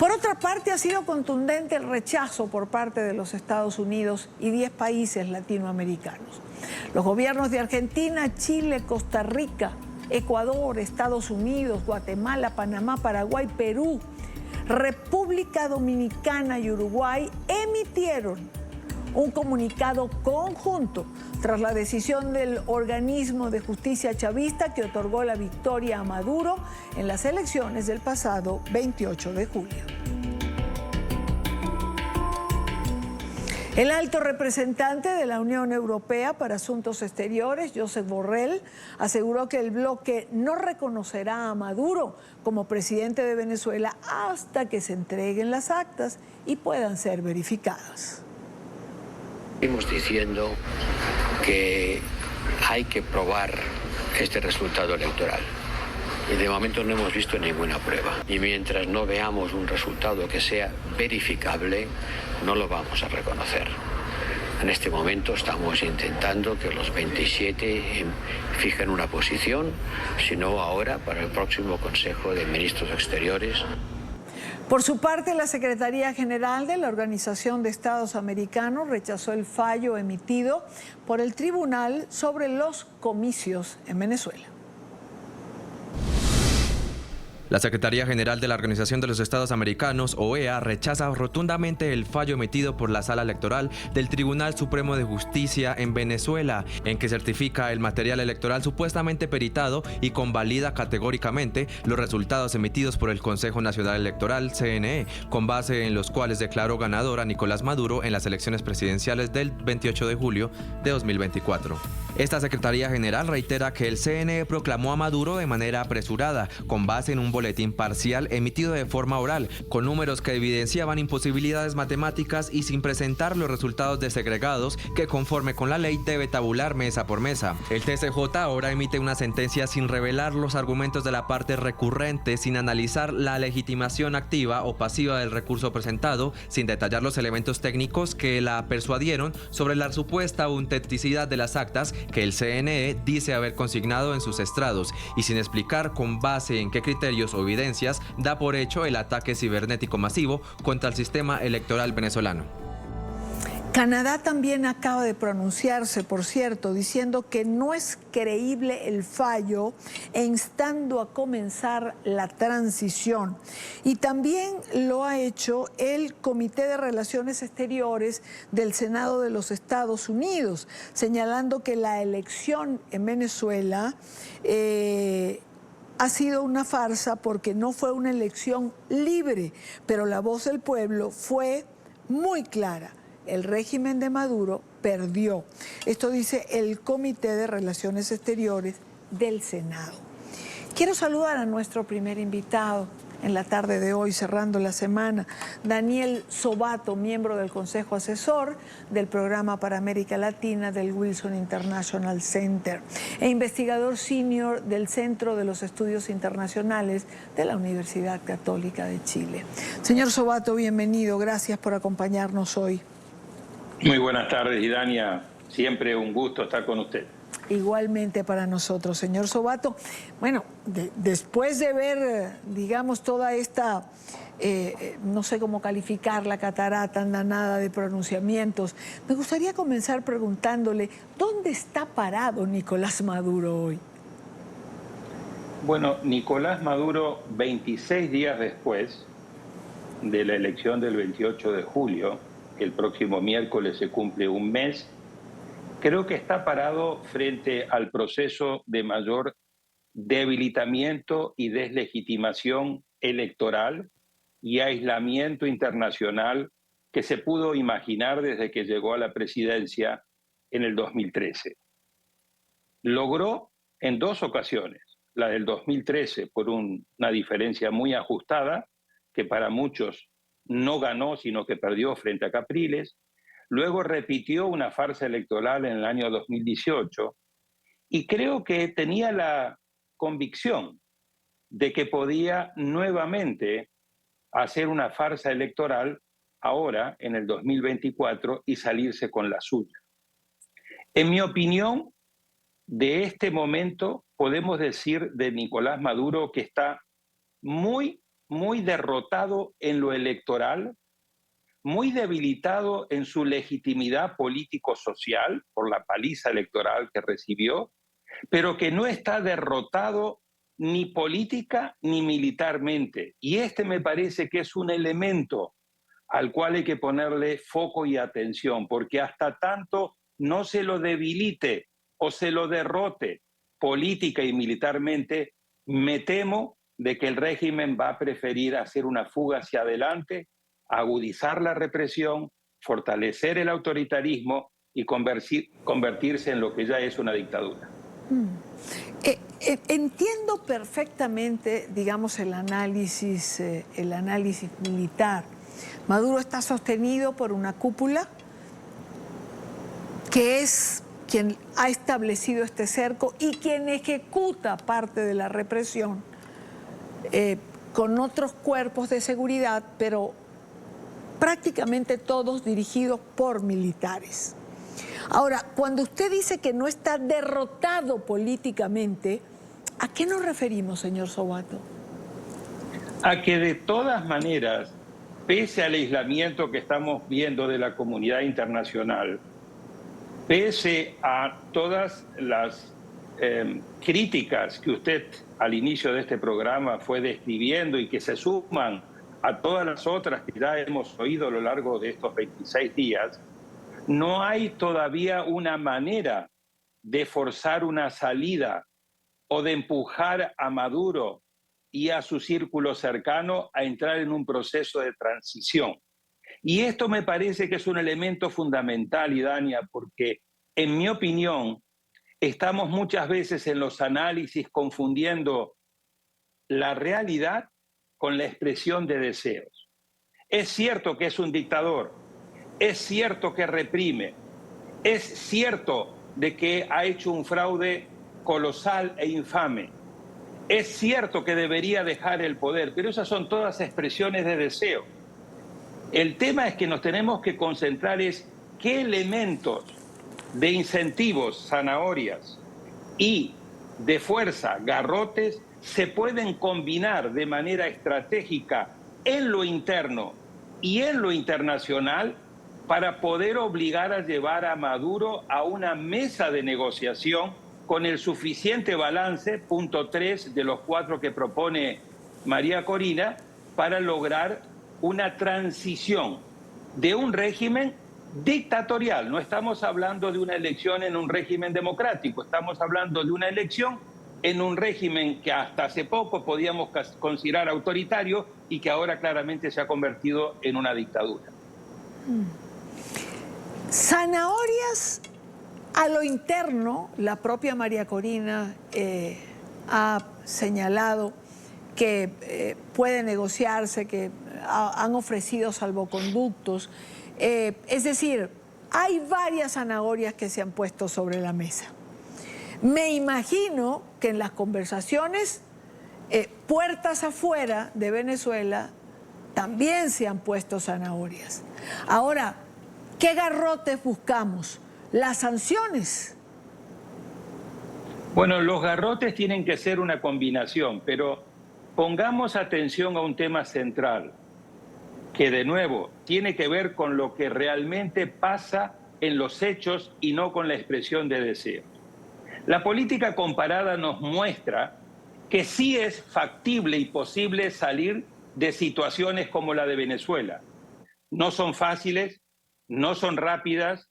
Por otra parte, ha sido contundente el rechazo por parte de los Estados Unidos y 10 países latinoamericanos. Los gobiernos de Argentina, Chile, Costa Rica, Ecuador, Estados Unidos, Guatemala, Panamá, Paraguay, Perú, República Dominicana y Uruguay emitieron un comunicado conjunto tras la decisión del organismo de justicia chavista que otorgó la victoria a Maduro en las elecciones del pasado 28 de julio. El alto representante de la Unión Europea para Asuntos Exteriores, Josep Borrell, aseguró que el bloque no reconocerá a Maduro como presidente de Venezuela hasta que se entreguen las actas y puedan ser verificadas. Seguimos diciendo que hay que probar este resultado electoral. Y de momento no hemos visto ninguna prueba. Y mientras no veamos un resultado que sea verificable, no lo vamos a reconocer. En este momento estamos intentando que los 27 fijen una posición, si no ahora para el próximo Consejo de Ministros Exteriores. Por su parte, la Secretaría General de la Organización de Estados Americanos rechazó el fallo emitido por el tribunal sobre los comicios en Venezuela. La Secretaría General de la Organización de los Estados Americanos, OEA, rechaza rotundamente el fallo emitido por la Sala Electoral del Tribunal Supremo de Justicia en Venezuela, en que certifica el material electoral supuestamente peritado y convalida categóricamente los resultados emitidos por el Consejo Nacional Electoral, CNE, con base en los cuales declaró ganador a Nicolás Maduro en las elecciones presidenciales del 28 de julio de 2024. Esta Secretaría General reitera que el CNE proclamó a Maduro de manera apresurada, con base en un boletín parcial emitido de forma oral, con números que evidenciaban imposibilidades matemáticas y sin presentar los resultados desegregados que conforme con la ley debe tabular mesa por mesa. El TCJ ahora emite una sentencia sin revelar los argumentos de la parte recurrente, sin analizar la legitimación activa o pasiva del recurso presentado, sin detallar los elementos técnicos que la persuadieron sobre la supuesta autenticidad de las actas que el CNE dice haber consignado en sus estrados y sin explicar con base en qué criterios o evidencias da por hecho el ataque cibernético masivo contra el sistema electoral venezolano. Canadá también acaba de pronunciarse, por cierto, diciendo que no es creíble el fallo e instando a comenzar la transición. Y también lo ha hecho el Comité de Relaciones Exteriores del Senado de los Estados Unidos, señalando que la elección en Venezuela ha sido una farsa porque no fue una elección libre, pero la voz del pueblo fue muy clara. El régimen de Maduro perdió. Esto dice el Comité de Relaciones Exteriores del Senado. Quiero saludar a nuestro primer invitado en la tarde de hoy, cerrando la semana, Daniel Sobato, miembro del Consejo Asesor del Programa para América Latina del Wilson International Center e investigador senior del Centro de los Estudios Internacionales de la Universidad Católica de Chile. Señor Sobato, bienvenido. Gracias por acompañarnos hoy. Muy buenas tardes, Idania. Siempre un gusto estar con usted. Igualmente para nosotros, señor Sobato. Bueno, después de ver, digamos, toda esta, no sé cómo calificar la catarata, andanada de pronunciamientos, me gustaría comenzar preguntándole, ¿dónde está parado Nicolás Maduro hoy? Bueno, Nicolás Maduro, 26 días después de la elección del 28 de julio, el próximo miércoles se cumple un mes, creo que está parado frente al proceso de mayor debilitamiento y deslegitimación electoral y aislamiento internacional que se pudo imaginar desde que llegó a la presidencia en el 2013. Logró en dos ocasiones, la del 2013 por una diferencia muy ajustada, que para muchos no ganó, sino que perdió frente a Capriles. Luego repitió una farsa electoral en el año 2018 y creo que tenía la convicción de que podía nuevamente hacer una farsa electoral ahora, en el 2024, y salirse con la suya. En mi opinión, de este momento podemos decir de Nicolás Maduro que está muy, muy derrotado en lo electoral, muy debilitado en su legitimidad político-social por la paliza electoral que recibió, pero que no está derrotado ni política ni militarmente. Y este me parece que es un elemento al cual hay que ponerle foco y atención, porque hasta tanto no se lo debilite o se lo derrote política y militarmente, me temo de que el régimen va a preferir hacer una fuga hacia adelante, agudizar la represión, fortalecer el autoritarismo y convertirse en lo que ya es una dictadura. Entiendo perfectamente, digamos, el análisis militar. Maduro está sostenido por una cúpula que es quien ha establecido este cerco y quien ejecuta parte de la represión con otros cuerpos de seguridad, pero prácticamente todos dirigidos por militares. Ahora, cuando usted dice que no está derrotado políticamente, ¿a qué nos referimos, señor Sobato? A que de todas maneras, pese al aislamiento que estamos viendo de la comunidad internacional, pese a todas las críticas que usted al inicio de este programa fue describiendo y que se suman a todas las otras que ya hemos oído a lo largo de estos 26 días, no hay todavía una manera de forzar una salida o de empujar a Maduro y a su círculo cercano a entrar en un proceso de transición. Y esto me parece que es un elemento fundamental, Idania, porque en mi opinión estamos muchas veces en los análisis confundiendo la realidad con la expresión de deseos. Es cierto que es un dictador, es cierto que reprime, es cierto de que ha hecho un fraude colosal e infame, es cierto que debería dejar el poder, pero esas son todas expresiones de deseo. El tema es que nos tenemos que concentrar es qué elementos de incentivos, zanahorias y de fuerza, garrotes, se pueden combinar de manera estratégica en lo interno y en lo internacional para poder obligar a llevar a Maduro a una mesa de negociación con el suficiente balance, punto 3 de los 4 que propone María Corina, para lograr una transición de un régimen dictatorial. No estamos hablando de una elección en un régimen democrático, estamos hablando de una elección en un régimen que hasta hace poco podíamos considerar autoritario y que ahora claramente se ha convertido en una dictadura. Zanahorias a lo interno, la propia María Corina ha señalado que puede negociarse, que han ofrecido salvoconductos. Es decir, hay varias zanahorias que se han puesto sobre la mesa. Me imagino que en las conversaciones, puertas afuera de Venezuela, también se han puesto zanahorias. Ahora, ¿qué garrotes buscamos? Las sanciones. Bueno, los garrotes tienen que ser una combinación, pero pongamos atención a un tema central, que de nuevo tiene que ver con lo que realmente pasa en los hechos y no con la expresión de deseos. La política comparada nos muestra que sí es factible y posible salir de situaciones como la de Venezuela. No son fáciles, no son rápidas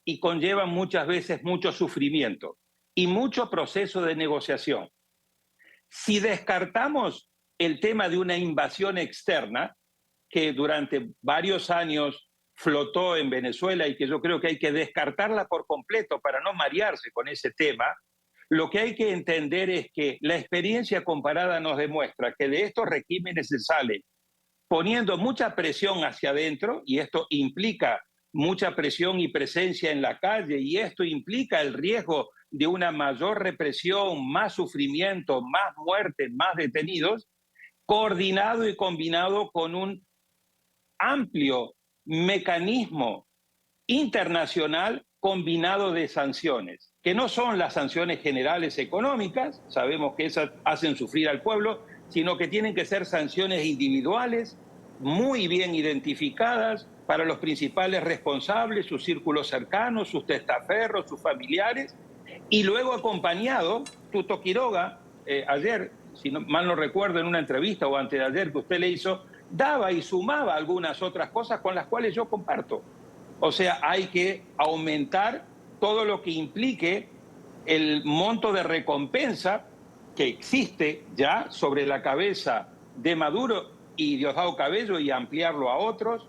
y conllevan muchas veces mucho sufrimiento y mucho proceso de negociación. Si descartamos el tema de una invasión externa, que durante varios años flotó en Venezuela y que yo creo que hay que descartarla por completo para no marearse con ese tema, lo que hay que entender es que la experiencia comparada nos demuestra que de estos regímenes se sale poniendo mucha presión hacia adentro, y esto implica mucha presión y presencia en la calle, y esto implica el riesgo de una mayor represión, más sufrimiento, más muerte, más detenidos, coordinado y combinado con un amplio mecanismo internacional combinado de sanciones, que no son las sanciones generales económicas, sabemos que esas hacen sufrir al pueblo, sino que tienen que ser sanciones individuales, muy bien identificadas para los principales responsables, sus círculos cercanos, sus testaferros, sus familiares, y luego acompañado, Tuto Quiroga, ayer, si mal no recuerdo, en una entrevista o antes de ayer que usted le hizo, daba y sumaba algunas otras cosas con las cuales yo comparto. O sea, hay que aumentar todo lo que implique el monto de recompensa que existe ya sobre la cabeza de Maduro y Diosdado Cabello y ampliarlo a otros.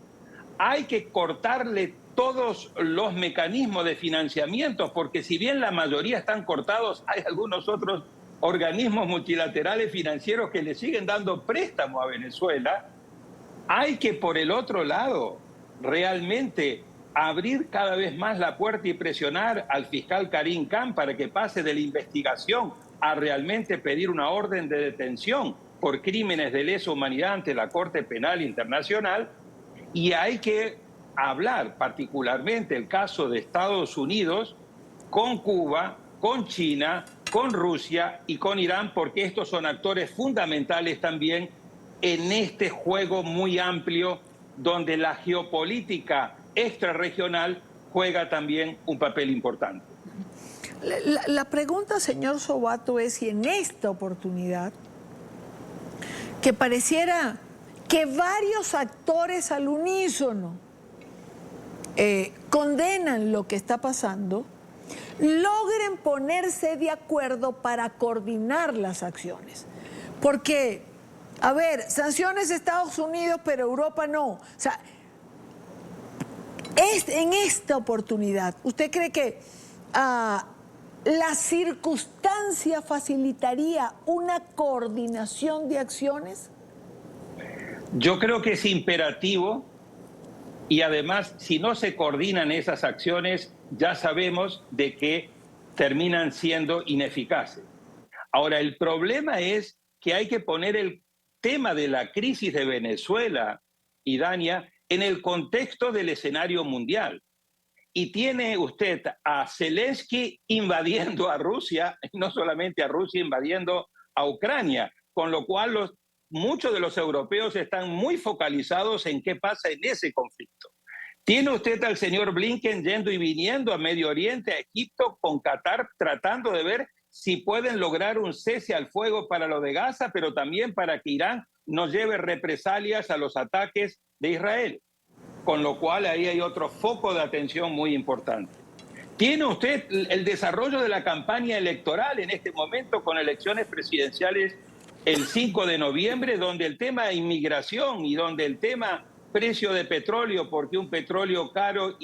Hay que cortarle todos los mecanismos de financiamiento, porque si bien la mayoría están cortados, hay algunos otros organismos multilaterales financieros que le siguen dando préstamo a Venezuela. Hay que, por el otro lado, realmente abrir cada vez más la puerta y presionar al fiscal Karim Khan para que pase de la investigación a realmente pedir una orden de detención por crímenes de lesa humanidad ante la Corte Penal Internacional. Y hay que hablar particularmente el caso de Estados Unidos con Cuba, con China, con Rusia y con Irán, porque estos son actores fundamentales también en este juego muy amplio donde la geopolítica extrarregional juega también un papel importante. La pregunta, señor Sobato, es si en esta oportunidad, que pareciera que varios actores al unísono condenan lo que está pasando, logren ponerse de acuerdo para coordinar las acciones. Porque, a ver, sanciones de Estados Unidos, pero Europa no. O sea, en esta oportunidad, ¿usted cree que la circunstancia facilitaría una coordinación de acciones? Yo creo que es imperativo y además, si no se coordinan esas acciones, ya sabemos de que terminan siendo ineficaces. Ahora, el problema es que hay que poner el tema de la crisis de Venezuela y Dania en el contexto del escenario mundial. Y tiene usted a Zelensky invadiendo a Rusia, y no solamente a Rusia, invadiendo a Ucrania, con lo cual muchos de los europeos están muy focalizados en qué pasa en ese conflicto. Tiene usted al señor Blinken yendo y viniendo a Medio Oriente, a Egipto, con Qatar, tratando de ver si pueden lograr un cese al fuego para lo de Gaza, pero también para que Irán no lleve represalias a los ataques de Israel. Con lo cual ahí hay otro foco de atención muy importante. Tiene usted el desarrollo de la campaña electoral en este momento con elecciones presidenciales el 5 de noviembre, donde el tema de inmigración y donde el tema precio de petróleo, porque un petróleo caro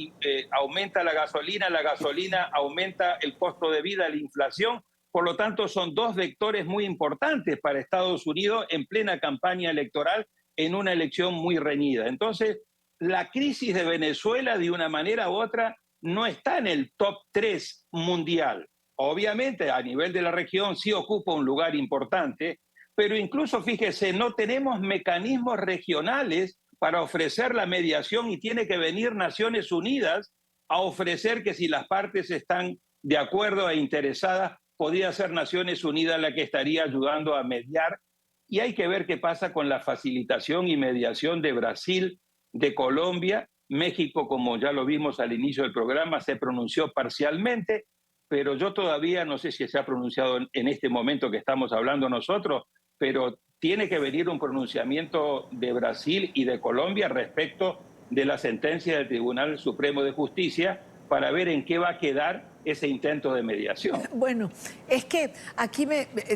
aumenta la gasolina aumenta el costo de vida, la inflación. Por lo tanto, son dos vectores muy importantes para Estados Unidos en plena campaña electoral en una elección muy reñida. Entonces, la crisis de Venezuela, de una manera u otra, no está en el top 3 mundial. Obviamente, a nivel de la región sí ocupa un lugar importante, pero incluso, fíjese, no tenemos mecanismos regionales para ofrecer la mediación y tiene que venir Naciones Unidas a ofrecer que si las partes están de acuerdo e interesadas, podría ser Naciones Unidas la que estaría ayudando a mediar. Y hay que ver qué pasa con la facilitación y mediación de Brasil, de Colombia. México, como ya lo vimos al inicio del programa, se pronunció parcialmente, pero yo todavía no sé si se ha pronunciado en este momento que estamos hablando nosotros, pero tiene que venir un pronunciamiento de Brasil y de Colombia respecto de la sentencia del Tribunal Supremo de Justicia para ver en qué va a quedar ese intento de mediación. Bueno, es que aquí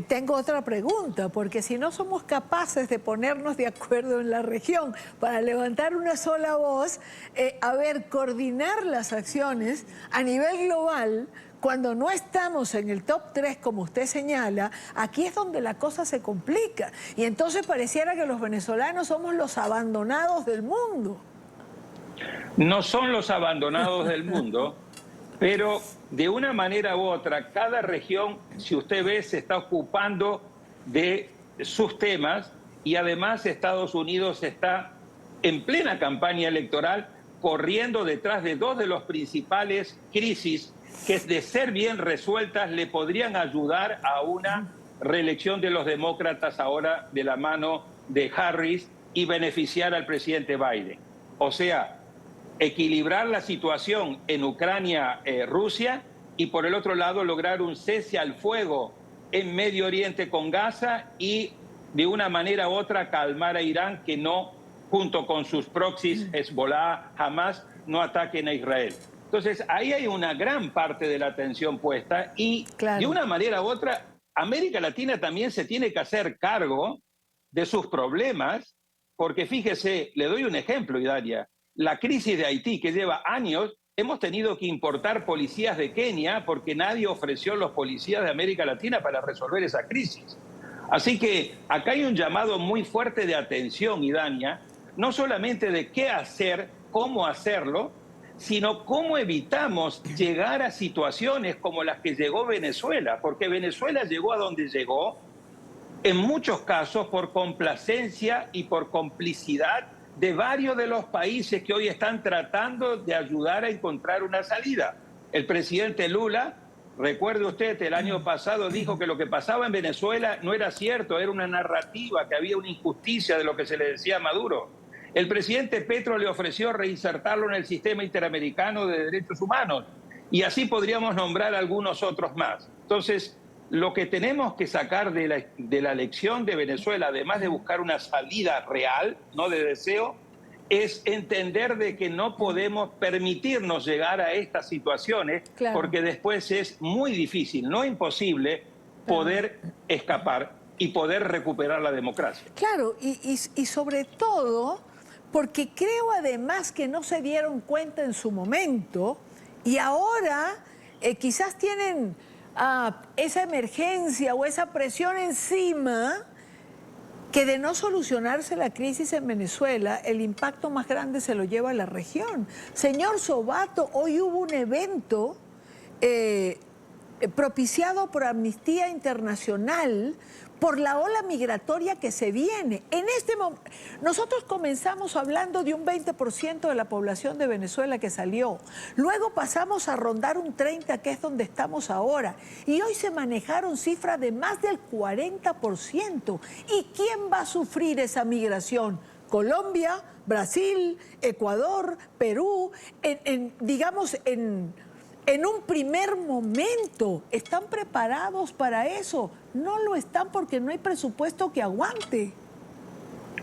tengo otra pregunta, porque si no somos capaces de ponernos de acuerdo en la región para levantar una sola voz, coordinar las acciones a nivel global, cuando no estamos en el top 3, como usted señala, aquí es donde la cosa se complica. Y entonces pareciera que los venezolanos somos los abandonados del mundo. No son los abandonados del mundo, pero de una manera u otra, cada región, si usted ve, se está ocupando de sus temas y además Estados Unidos está en plena campaña electoral corriendo detrás de dos de los principales crisis que, de ser bien resueltas, le podrían ayudar a una reelección de los demócratas ahora de la mano de Harris y beneficiar al presidente Biden. O sea, equilibrar la situación en Ucrania-Rusia y por el otro lado lograr un cese al fuego en Medio Oriente con Gaza y de una manera u otra calmar a Irán que no, junto con sus proxies Hezbollah, Hamas, no ataquen a Israel. Entonces ahí hay una gran parte de la atención puesta y de una manera u otra América Latina también se tiene que hacer cargo de sus problemas, porque fíjese, le doy un ejemplo, Idalia, la crisis de Haití que lleva años, hemos tenido que importar policías de Kenia porque nadie ofreció los policías de América Latina para resolver esa crisis. Así que acá hay un llamado muy fuerte de atención, Idania, no solamente de qué hacer, cómo hacerlo, sino cómo evitamos llegar a situaciones como las que llegó Venezuela, porque Venezuela llegó a donde llegó, en muchos casos por complacencia y por complicidad de varios de los países que hoy están tratando de ayudar a encontrar una salida. El presidente Lula, recuerde usted, el año pasado dijo que lo que pasaba en Venezuela no era cierto, era una narrativa, que había una injusticia de lo que se le decía a Maduro. El presidente Petro le ofreció reinsertarlo en el sistema interamericano de derechos humanos y así podríamos nombrar algunos otros más. Entonces, lo que tenemos que sacar de la elección de Venezuela, además de buscar una salida real, no de deseo, es entender de que no podemos permitirnos llegar a estas situaciones, porque después es muy difícil, no imposible, poder escapar y poder recuperar la democracia. Claro, y sobre todo porque creo además que no se dieron cuenta en su momento y ahora quizás tienen esa emergencia o esa presión encima, que de no solucionarse la crisis en Venezuela, el impacto más grande se lo lleva a la región. Señor Sobato, hoy hubo un evento propiciado por Amnistía Internacional por la ola migratoria que se viene. En este momento, nosotros comenzamos hablando de un 20% de la población de Venezuela que salió. Luego pasamos a rondar un 30%, que es donde estamos ahora. Y hoy se manejaron cifras de más del 40%. ¿Y quién va a sufrir esa migración? Colombia, Brasil, Ecuador, Perú, digamos, en un primer momento. ¿Están preparados para eso? No lo están porque no hay presupuesto que aguante.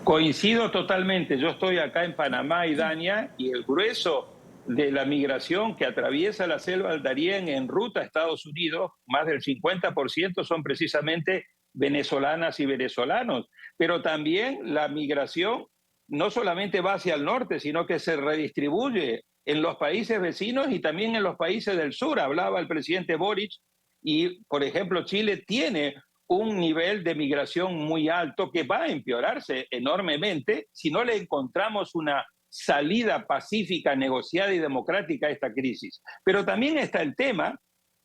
Coincido totalmente. Yo estoy acá en Panamá, Idania, y el grueso de la migración que atraviesa la selva del Darién en ruta a Estados Unidos, más del 50% son precisamente venezolanas y venezolanos. Pero también la migración no solamente va hacia el norte, sino que se redistribuye en los países vecinos y también en los países del sur. Hablaba el presidente Boric y, por ejemplo, Chile tiene un nivel de migración muy alto que va a empeorarse enormemente si no le encontramos una salida pacífica, negociada y democrática a esta crisis. Pero también está el tema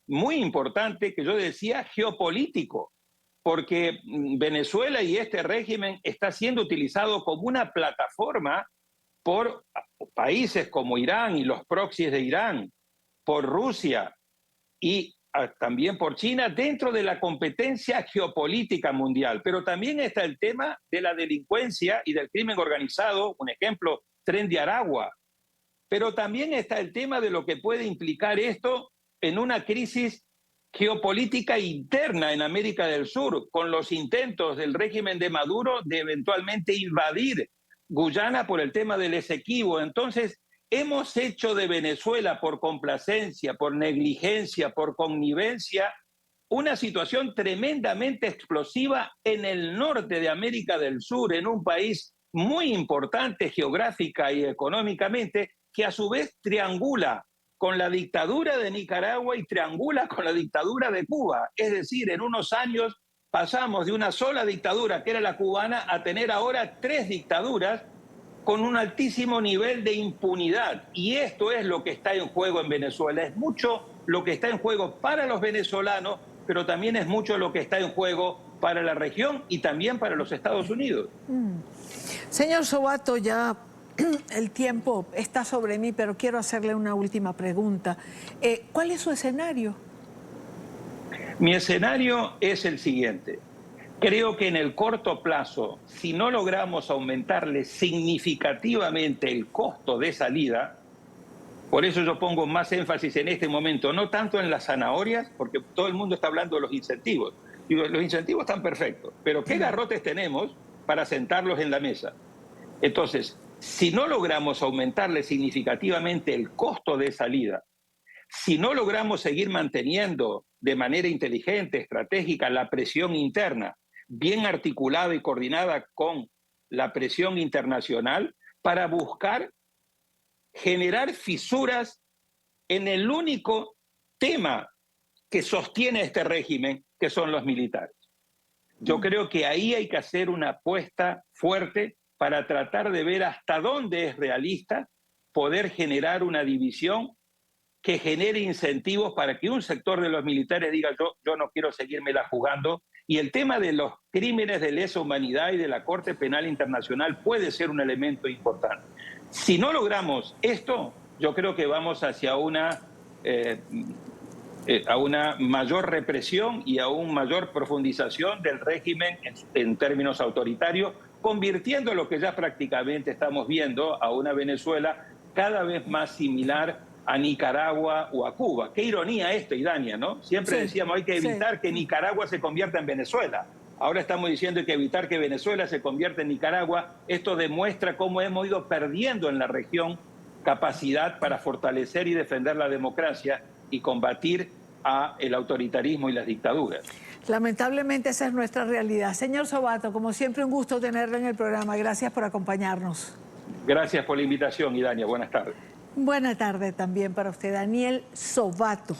muy importante que yo decía geopolítico, porque Venezuela y este régimen está siendo utilizado como una plataforma por países como Irán y los proxies de Irán, por Rusia y también por China dentro de la competencia geopolítica mundial. Pero también está el tema de la delincuencia y del crimen organizado, un ejemplo, Tren de Aragua. Pero también está el tema de lo que puede implicar esto en una crisis geopolítica interna en América del Sur, con los intentos del régimen de Maduro de eventualmente invadir Guyana por el tema del Esequibo. Entonces, hemos hecho de Venezuela por complacencia, por negligencia, por connivencia, una situación tremendamente explosiva en el norte de América del Sur, en un país muy importante geográfica y económicamente, que a su vez triangula con la dictadura de Nicaragua y triangula con la dictadura de Cuba. Es decir, en unos años pasamos de una sola dictadura, que era la cubana, a tener ahora 3 dictaduras con un altísimo nivel de impunidad. Y esto es lo que está en juego en Venezuela. Es mucho lo que está en juego para los venezolanos, pero también es mucho lo que está en juego para la región y también para los Estados Unidos. Señor Sobato, ya el tiempo está sobre mí, pero quiero hacerle una última pregunta. ¿Cuál es su escenario? Mi escenario es el siguiente. Creo que en el corto plazo, si no logramos aumentarle significativamente el costo de salida, por eso yo pongo más énfasis en este momento, no tanto en las zanahorias, porque todo el mundo está hablando de los incentivos. Digo, los incentivos están perfectos, pero ¿qué garrotes tenemos para sentarlos en la mesa? Entonces, si no logramos aumentarle significativamente el costo de salida, si no logramos seguir manteniendo de manera inteligente, estratégica, la presión interna, bien articulada y coordinada con la presión internacional, para buscar generar fisuras en el único tema que sostiene este régimen, que son los militares. Yo creo que ahí hay que hacer una apuesta fuerte para tratar de ver hasta dónde es realista poder generar una división que genere incentivos para que un sector de los militares diga yo no quiero seguírmela jugando. Y el tema de los crímenes de lesa humanidad y de la Corte Penal Internacional puede ser un elemento importante. Si no logramos esto, yo creo que vamos hacia a una mayor represión y a una mayor profundización del régimen en términos autoritarios, convirtiendo lo que ya prácticamente estamos viendo a una Venezuela cada vez más similar a Nicaragua o a Cuba. Qué ironía esto, Idania, ¿no? Siempre decíamos hay que evitar que Nicaragua se convierta en Venezuela. Ahora estamos diciendo hay que evitar que Venezuela se convierta en Nicaragua. Esto demuestra cómo hemos ido perdiendo en la región capacidad para fortalecer y defender la democracia y combatir el autoritarismo y las dictaduras. Lamentablemente esa es nuestra realidad. Señor Sobato, como siempre un gusto tenerlo en el programa. Gracias por acompañarnos. Gracias por la invitación, Idania. Buenas tardes. Buena tarde también para usted, Daniel Sobato.